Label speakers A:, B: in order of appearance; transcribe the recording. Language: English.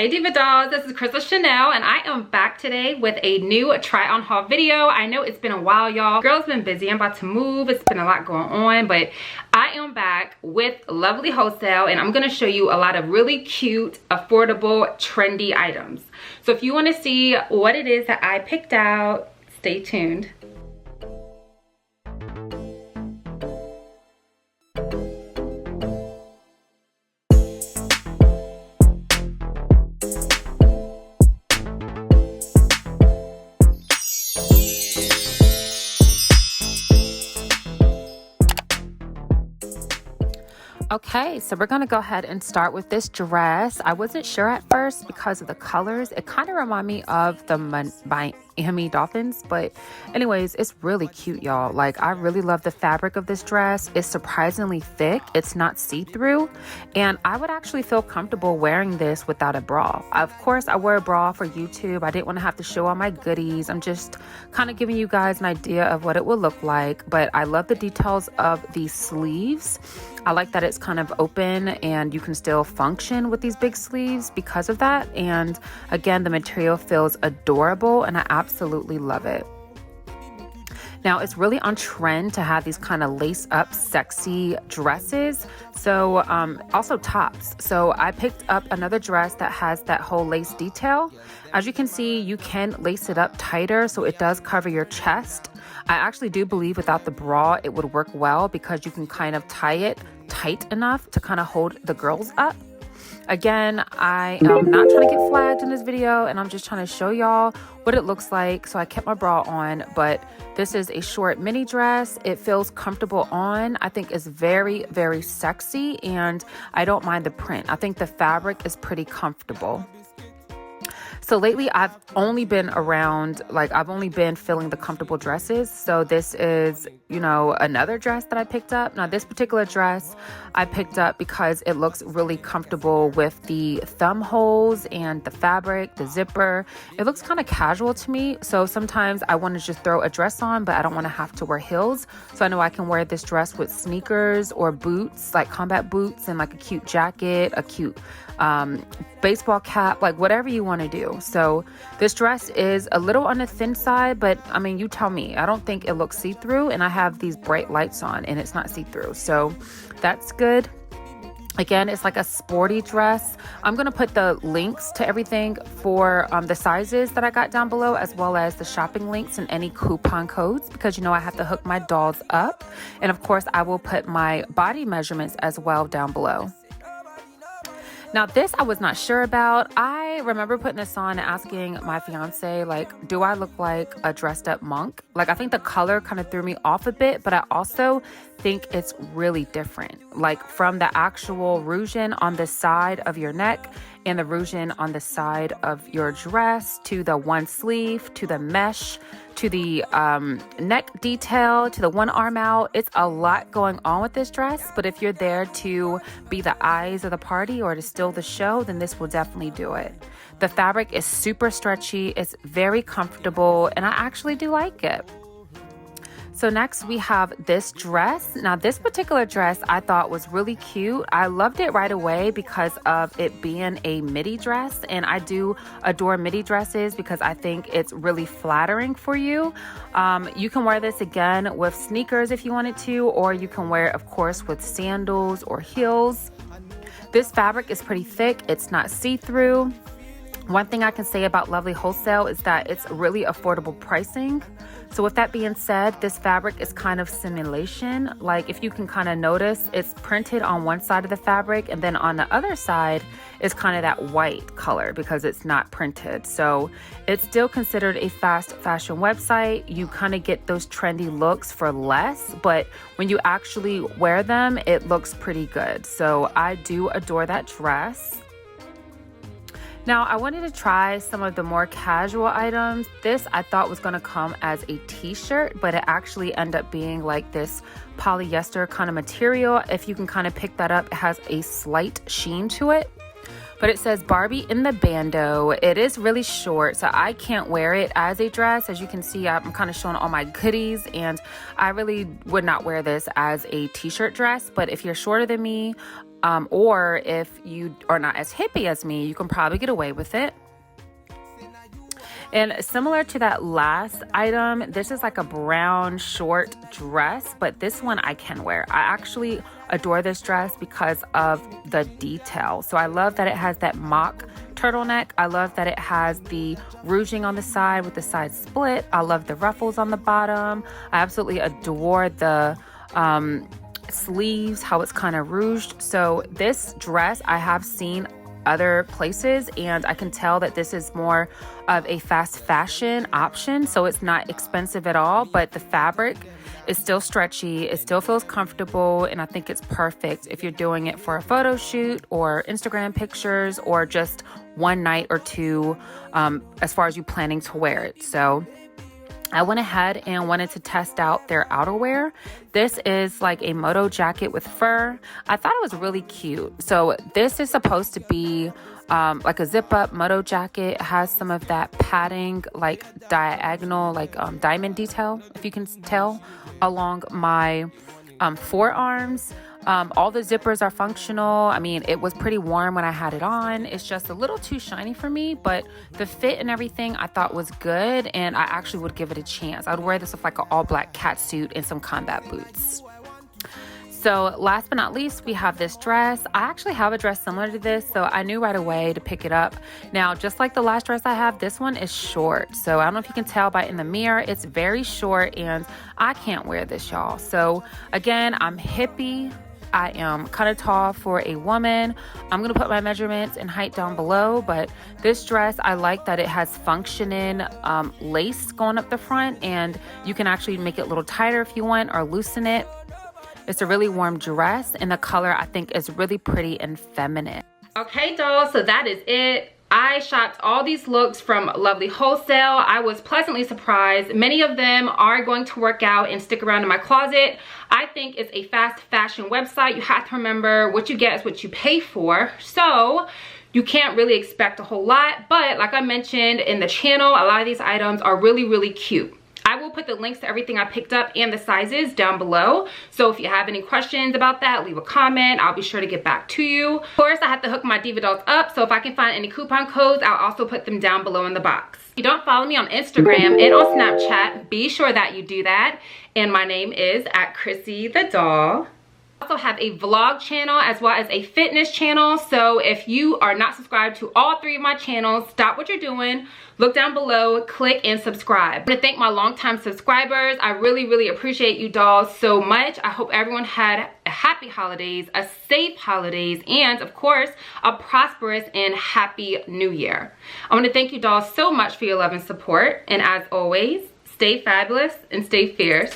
A: Hey Diva Dolls, this is CrystalChanel and I am back today with a new try on haul video. I know it's been a while, y'all. Girl's been busy. I'm about to move. It's been a lot going on, but I am back with Lovelywholesale and I'm going to show you a lot of really cute, affordable, trendy items. So if you want to see what it is that I picked out, stay tuned. Okay, so we're gonna go ahead and start with this dress. I wasn't sure at first because of the colors. It kind of reminded me of the Miami Dolphins, but anyways, it's really cute, y'all. Like, I really love the fabric of this dress. It's surprisingly thick. It's not see-through, and I would actually feel comfortable wearing this without a bra. Of course, I wear a bra for YouTube. I didn't want to have to show all my goodies. I'm just kind of giving you guys an idea of what it will look like, but I love the details of the sleeves. I like that it's kind of open and you can still function with these big sleeves because of that. And again, the material feels adorable and I absolutely love it. Now, it's really on trend to have these kind of lace up sexy dresses. So also tops. So I picked up another dress that has that whole lace detail. As you can see, you can lace it up tighter so it does cover your chest. I actually do believe without the bra it would work well because you can kind of tie it tight enough to kind of hold the girls up. Again, I am not trying to get flagged in this video and I'm just trying to show y'all what it looks like. So I kept my bra on, but this is a short mini dress. It feels comfortable on. I think it's very, very sexy and I don't mind the print. I think the fabric is pretty comfortable. So lately I've only been around, like I've only been feeling the comfortable dresses. So this is, you know, another dress that I picked up. Now this particular dress I picked up because it looks really comfortable with the thumb holes and the fabric, the zipper. It looks kind of casual to me. So sometimes I want to just throw a dress on, but I don't want to have to wear heels. So I know I can wear this dress with sneakers or boots, like combat boots and like a cute jacket, a cute baseball cap, like whatever you want to do. So this dress is a little on the thin side, but I mean, you tell me. I don't think it looks see-through and I have these bright lights on and it's not see-through. So that's good. Again, it's like a sporty dress. I'm going to put the links to everything for the sizes that I got down below, as well as the shopping links and any coupon codes, because you know I have to hook my dolls up. And of course, I will put my body measurements as well down below. Now this I was not sure about. I remember putting this on and asking my fiance, like, do I look like a dressed up monk? Like, I think the color kind of threw me off a bit, but I also think it's really different. Like from the actual ruching on the side of your neck and the ruching on the side of your dress to the one sleeve, to the mesh, to the neck detail, to the one arm out. It's a lot going on with this dress, but if you're there to be the eyes of the party or to steal the show, then this will definitely do it. The fabric is super stretchy, it's very comfortable, and I actually do like it. So next we have this dress. Now this particular dress I thought was really cute. I loved it right away because of it being a midi dress, and I do adore midi dresses because I think it's really flattering for you. You can wear this again with sneakers if you wanted to, or you can wear it of course with sandals or heels. This fabric is pretty thick. It's not see-through. One thing I can say about Lovelywholesale is that it's really affordable pricing. So with that being said, this fabric is kind of simulation. Like if you can kind of notice, it's printed on one side of the fabric and then on the other side is kind of that white color because it's not printed. So it's still considered a fast fashion website. You kind of get those trendy looks for less, but when you actually wear them, it looks pretty good. So I do adore that dress. Now, I wanted to try some of the more casual items. This I thought was going to come as a t-shirt, but it actually ended up being like this polyester kind of material. If you can kind of pick that up, it has a slight sheen to it. but it says Barbie in the bandeau. It is really short, so I can't wear it as a dress. As you can see, I'm kind of showing all my goodies, and I really would not wear this as a t-shirt dress. But if you're shorter than me, Or if you are not as hippie as me, you can probably get away with it. And similar to that last item, this is like a brown short dress, but this one I can wear. I actually adore this dress because of the detail. So I love that it has that mock turtleneck. I love that it has the ruching on the side with the side split. I love the ruffles on the bottom. I absolutely adore the sleeves, how it's kind of ruched. So this dress I have seen other places, and I can tell that this is more of a fast fashion option. So it's not expensive at all, but the fabric is still stretchy. It still feels comfortable, and I think it's perfect if you're doing it for a photo shoot or Instagram pictures or just one night or two, as far as you planning to wear it. So I went ahead and wanted to test out their outerwear. This is like a Moto jacket with fur. I thought it was really cute. So this is supposed to be like a zip up Moto jacket. It has some of that padding, like diagonal, like diamond detail, if you can tell, along my forearms. All the zippers are functional. I mean, it was pretty warm when I had it on. It's just a little too shiny for me, but the fit and everything I thought was good, and I actually would give it a chance. I would wear this with like an all black cat suit and some combat boots. So last but not least, we have this dress. I actually have a dress similar to this, so I knew right away to pick it up. Now, just like the last dress I have, this one is short. So I don't know if you can tell by in the mirror, it's very short, and I can't wear this, y'all. So again, I'm hippie. I am kind of tall for a woman. I'm going to put my measurements and height down below, but this dress, I like that it has functioning lace going up the front, and you can actually make it a little tighter if you want or loosen it. It's a really warm dress, and the color I think is really pretty and feminine. Okay, dolls, so that is it. I shopped all these looks from Lovely Wholesale. I was pleasantly surprised. Many of them are going to work out and stick around in my closet. I think it's a fast fashion website. You have to remember what you get is what you pay for. So you can't really expect a whole lot. But like I mentioned in the channel, a lot of these items are really, really cute. I will put the links to everything I picked up and the sizes down below. So if you have any questions about that, leave a comment. I'll be sure to get back to you. Of course, I have to hook my Diva dolls up. So if I can find any coupon codes, I'll also put them down below in the box. If you don't follow me on Instagram and on Snapchat, be sure that you do that. And my name is @ChrissieTheDoll. I also have a vlog channel as well as a fitness channel. So if you are not subscribed to all three of my channels, stop what you're doing, look down below, click and subscribe. I want to thank my longtime subscribers. I really, really appreciate you dolls so much. I hope everyone had a happy holidays, a safe holidays, and of course, a prosperous and happy new year. I want to thank you dolls so much for your love and support. And as always, stay fabulous and stay fierce.